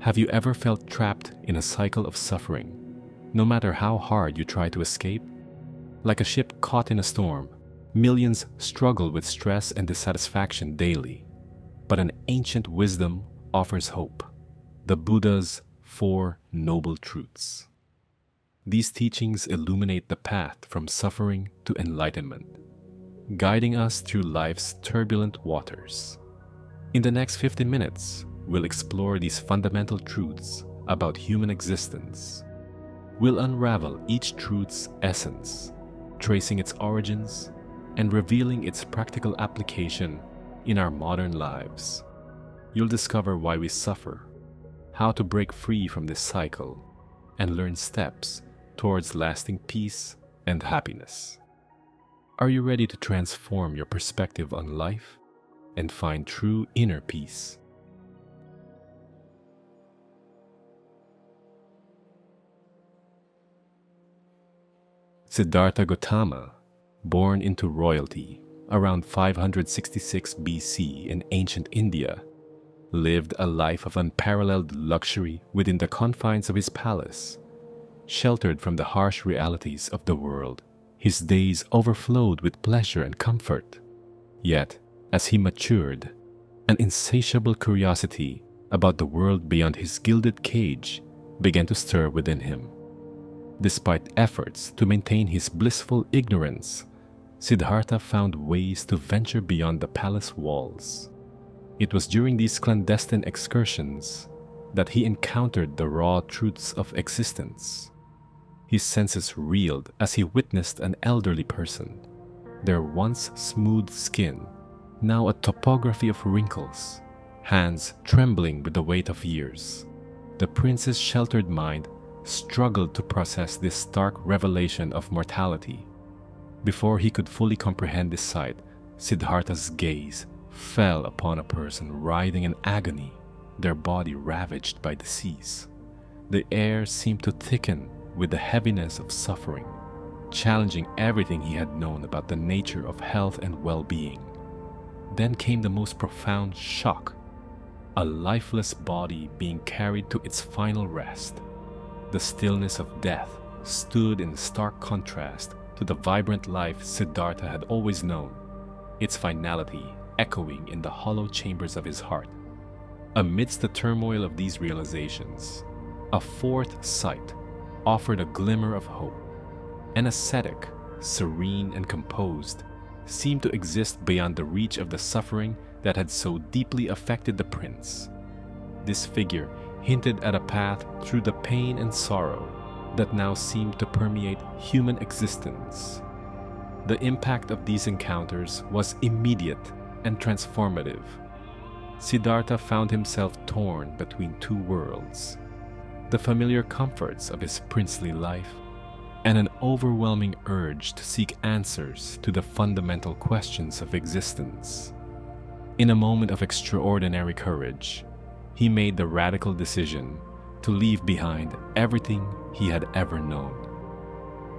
Have you ever felt trapped in a cycle of suffering, no matter how hard you try to escape? Like a ship caught in a storm, millions struggle with stress and dissatisfaction daily. But an ancient wisdom offers hope: the Buddha's Four Noble Truths. These teachings illuminate the path from suffering to enlightenment, guiding us through life's turbulent waters. In the next 50 minutes, we'll explore these fundamental truths about human existence. We'll unravel each truth's essence, tracing its origins and revealing its practical application in our modern lives. You'll discover why we suffer, how to break free from this cycle, and learn steps towards lasting peace and happiness. Are you ready to transform your perspective on life and find true inner peace? Siddhartha Gautama, born into royalty around 566 BC in ancient India, lived a life of unparalleled luxury within the confines of his palace. Sheltered from the harsh realities of the world, his days overflowed with pleasure and comfort. Yet, as he matured, an insatiable curiosity about the world beyond his gilded cage began to stir within him. Despite efforts to maintain his blissful ignorance, Siddhartha found ways to venture beyond the palace walls. It was during these clandestine excursions that he encountered the raw truths of existence. His senses reeled as he witnessed an elderly person, their once smooth skin now a topography of wrinkles, hands trembling with the weight of years. The prince's sheltered mind struggled to process this stark revelation of mortality. Before he could fully comprehend this sight, Siddhartha's gaze fell upon a person writhing in agony, their body ravaged by disease. The air seemed to thicken with the heaviness of suffering, challenging everything he had known about the nature of health and well-being. Then came the most profound shock: a lifeless body being carried to its final rest. The stillness of death stood in stark contrast to the vibrant life Siddhartha had always known, its finality echoing in the hollow chambers of his heart. Amidst the turmoil of these realizations, a fourth sight offered a glimmer of hope. An ascetic, serene and composed, seemed to exist beyond the reach of the suffering that had so deeply affected the prince. This figure hinted at a path through the pain and sorrow that now seemed to permeate human existence. The impact of these encounters was immediate and transformative. Siddhartha found himself torn between two worlds: the familiar comforts of his princely life and an overwhelming urge to seek answers to the fundamental questions of existence. In a moment of extraordinary courage, he made the radical decision to leave behind everything he had ever known.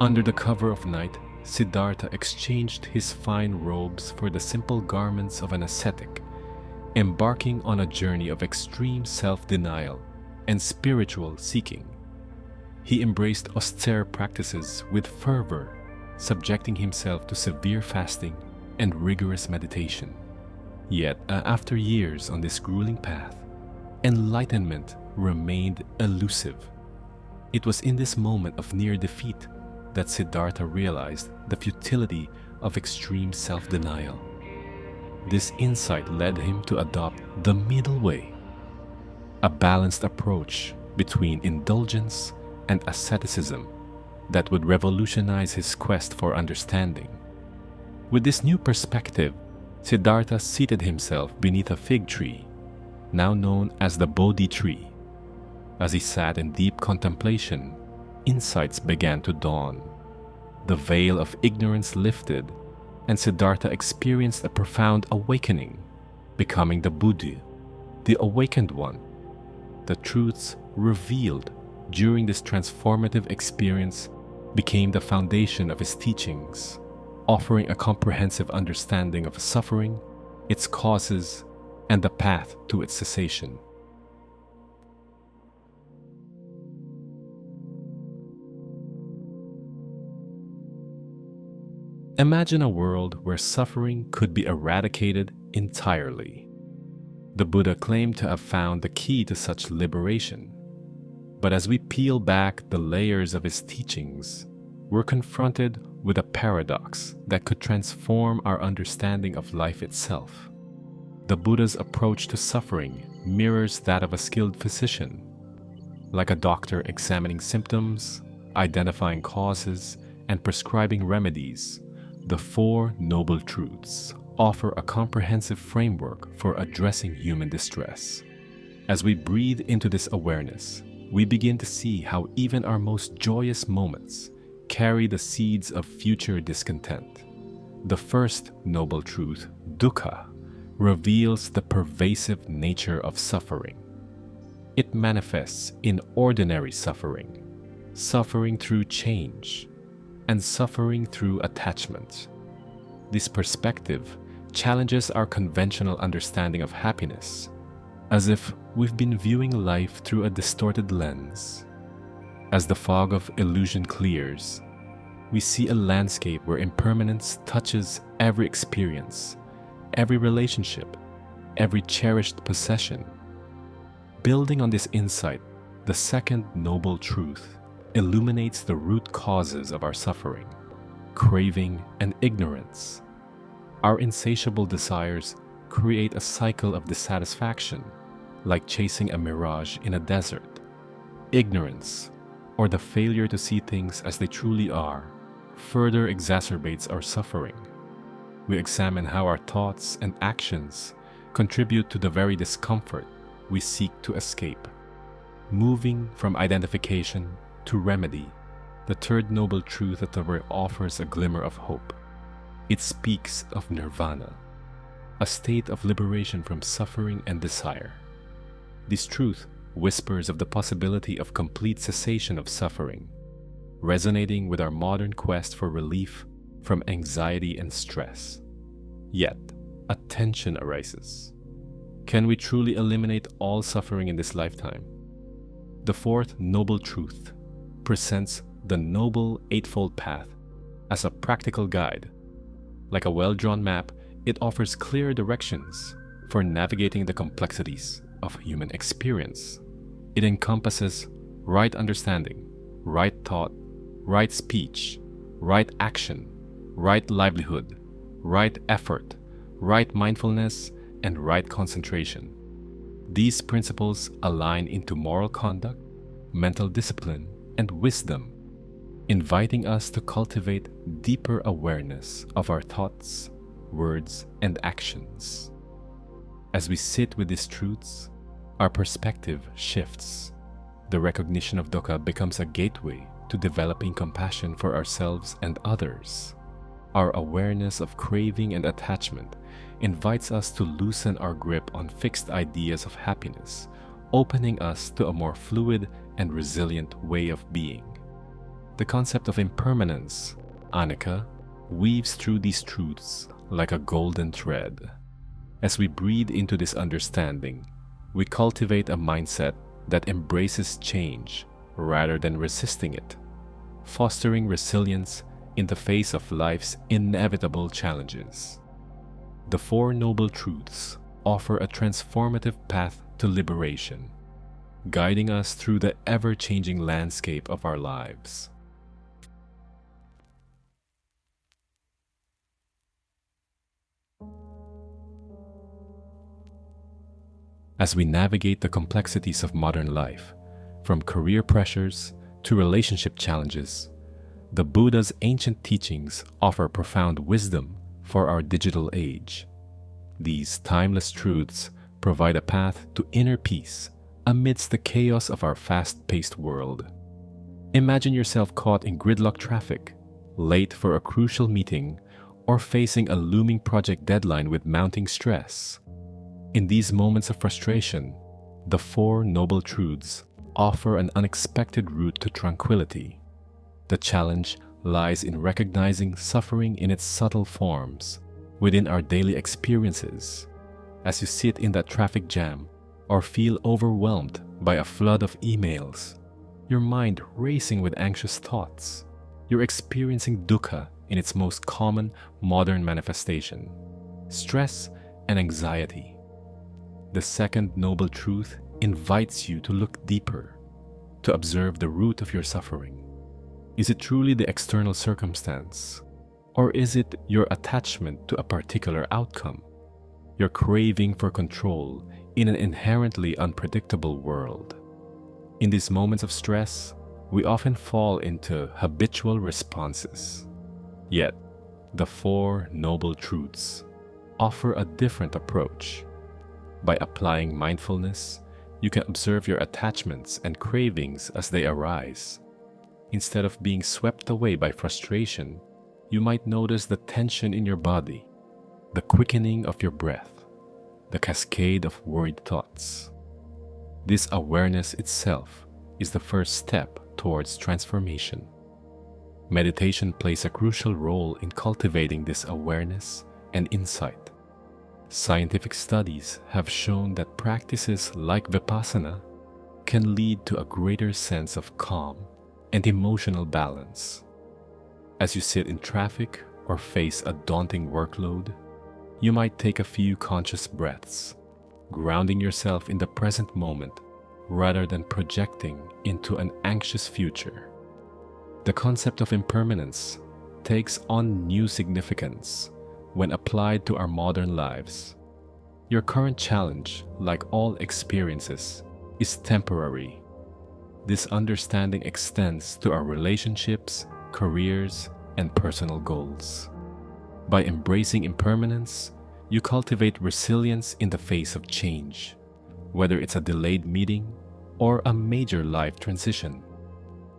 Under the cover of night, Siddhartha exchanged his fine robes for the simple garments of an ascetic, embarking on a journey of extreme self-denial and spiritual seeking. He embraced austere practices with fervor, subjecting himself to severe fasting and rigorous meditation. Yet, after years on this grueling path, enlightenment remained elusive. It was in this moment of near defeat that Siddhartha realized the futility of extreme self-denial. This insight led him to adopt the middle way, a balanced approach between indulgence and asceticism that would revolutionize his quest for understanding. With this new perspective, Siddhartha seated himself beneath a fig tree, now known as the Bodhi tree. As he sat in deep contemplation, insights began to dawn. The veil of ignorance lifted, and Siddhartha experienced a profound awakening, becoming the Buddha, the awakened one. The truths revealed during this transformative experience became the foundation of his teachings, offering a comprehensive understanding of suffering, its causes, and the path to its cessation. Imagine a world where suffering could be eradicated entirely. The Buddha claimed to have found the key to such liberation. But as we peel back the layers of his teachings, we're confronted with a paradox that could transform our understanding of life itself. The Buddha's approach to suffering mirrors that of a skilled physician. Like a doctor examining symptoms, identifying causes, and prescribing remedies, the Four Noble Truths offer a comprehensive framework for addressing human distress. As we breathe into this awareness, we begin to see how even our most joyous moments carry the seeds of future discontent. The first noble truth, dukkha, reveals the pervasive nature of suffering. It manifests in ordinary suffering, suffering through change, and suffering through attachment. This perspective challenges our conventional understanding of happiness, as if we've been viewing life through a distorted lens. As the fog of illusion clears, we see a landscape where impermanence touches every experience, every relationship, every cherished possession. Building on this insight, the second noble truth illuminates the root causes of our suffering, craving and ignorance. Our insatiable desires create a cycle of dissatisfaction, like chasing a mirage in a desert. Ignorance, or the failure to see things as they truly are, further exacerbates our suffering. We examine how our thoughts and actions contribute to the very discomfort we seek to escape. Moving from identification to remedy, the third noble truth of the way offers a glimmer of hope. It speaks of nirvana, a state of liberation from suffering and desire. This truth whispers of the possibility of complete cessation of suffering, resonating with our modern quest for relief from anxiety and stress. Yet, a tension arises. Can we truly eliminate all suffering in this lifetime? The fourth noble truth presents the Noble Eightfold Path as a practical guide. Like a well-drawn map, it offers clear directions for navigating the complexities of human experience. It encompasses right understanding, right thought, right speech, right action, right livelihood, right effort, right mindfulness, and right concentration. These principles align into moral conduct, mental discipline, and wisdom, inviting us to cultivate deeper awareness of our thoughts, words, and actions. As we sit with these truths, our perspective shifts. The recognition of dukkha becomes a gateway to developing compassion for ourselves and others. Our awareness of craving and attachment invites us to loosen our grip on fixed ideas of happiness, opening us to a more fluid and resilient way of being. The concept of impermanence, anicca, weaves through these truths like a golden thread. As we breathe into this understanding, we cultivate a mindset that embraces change rather than resisting it, fostering resilience in the face of life's inevitable challenges. The Four Noble Truths offer a transformative path to liberation, guiding us through the ever-changing landscape of our lives. As we navigate the complexities of modern life, from career pressures to relationship challenges, the Buddha's ancient teachings offer profound wisdom for our digital age. These timeless truths provide a path to inner peace amidst the chaos of our fast-paced world. Imagine yourself caught in gridlock traffic, late for a crucial meeting, or facing a looming project deadline with mounting stress. In these moments of frustration, the Four Noble Truths offer an unexpected route to tranquility. The challenge lies in recognizing suffering in its subtle forms within our daily experiences. As you sit in that traffic jam or feel overwhelmed by a flood of emails, your mind racing with anxious thoughts, you're experiencing dukkha in its most common modern manifestation: stress and anxiety. The second noble truth invites you to look deeper, to observe the root of your suffering. Is it truly the external circumstance, or is it your attachment to a particular outcome, your craving for control in an inherently unpredictable world? In these moments of stress, we often fall into habitual responses. Yet, the Four Noble Truths offer a different approach. By applying mindfulness, you can observe your attachments and cravings as they arise. Instead of being swept away by frustration, you might notice the tension in your body, the quickening of your breath, the cascade of worried thoughts. This awareness itself is the first step towards transformation. Meditation plays a crucial role in cultivating this awareness and insight. Scientific studies have shown that practices like Vipassana can lead to a greater sense of calm and emotional balance. As you sit in traffic or face a daunting workload, you might take a few conscious breaths, grounding yourself in the present moment rather than projecting into an anxious future. The concept of impermanence takes on new significance when applied to our modern lives. Your current challenge, like all experiences, is temporary. This understanding extends to our relationships, careers, and personal goals. By embracing impermanence, you cultivate resilience in the face of change, whether it's a delayed meeting or a major life transition.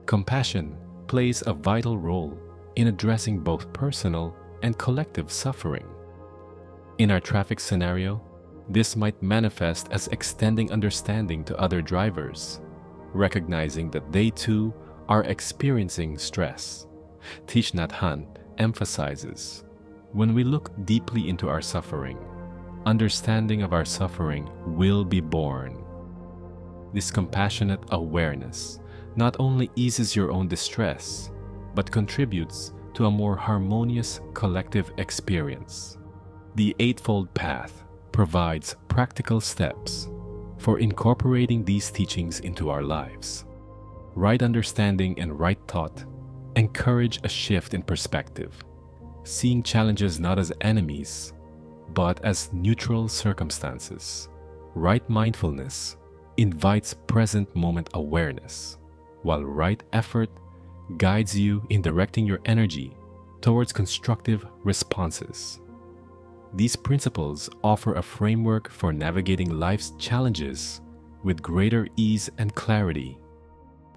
Compassion plays a vital role in addressing both personal and collective suffering. In our traffic scenario, this might manifest as extending understanding to other drivers, recognizing that they too are experiencing stress. Thich Nhat Hanh emphasizes, when we look deeply into our suffering, understanding of our suffering will be born. This compassionate awareness not only eases your own distress, but contributes to a more harmonious collective experience. The Eightfold Path provides practical steps for incorporating these teachings into our lives. Right understanding and right thought encourage a shift in perspective, seeing challenges not as enemies, but as neutral circumstances. Right mindfulness invites present moment awareness, while right effort guides you in directing your energy towards constructive responses. These principles offer a framework for navigating life's challenges with greater ease and clarity,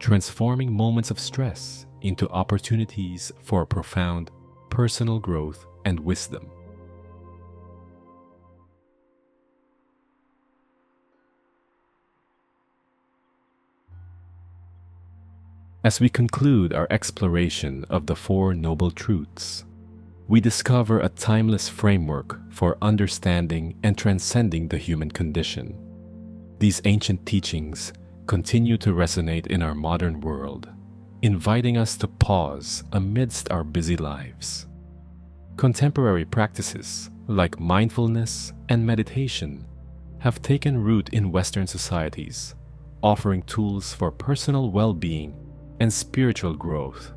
transforming moments of stress into opportunities for profound personal growth and wisdom. As we conclude our exploration of the Four Noble Truths, we discover a timeless framework for understanding and transcending the human condition. These ancient teachings continue to resonate in our modern world, inviting us to pause amidst our busy lives. Contemporary practices like mindfulness and meditation have taken root in Western societies, offering tools for personal well-being and spiritual growth.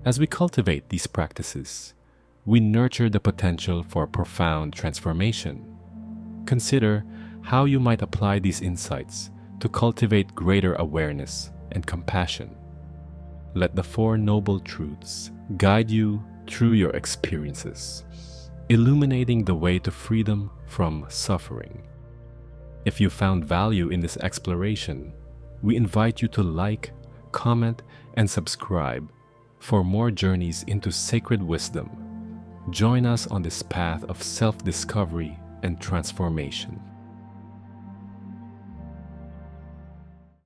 As we cultivate these practices, we nurture the potential for profound transformation. Consider how you might apply these insights to cultivate greater awareness and compassion. Let the Four Noble Truths guide you through your experiences, illuminating the way to freedom from suffering. If you found value in this exploration, we invite you to like, comment, and subscribe for more journeys into sacred wisdom. Join us on this path of self-discovery and transformation.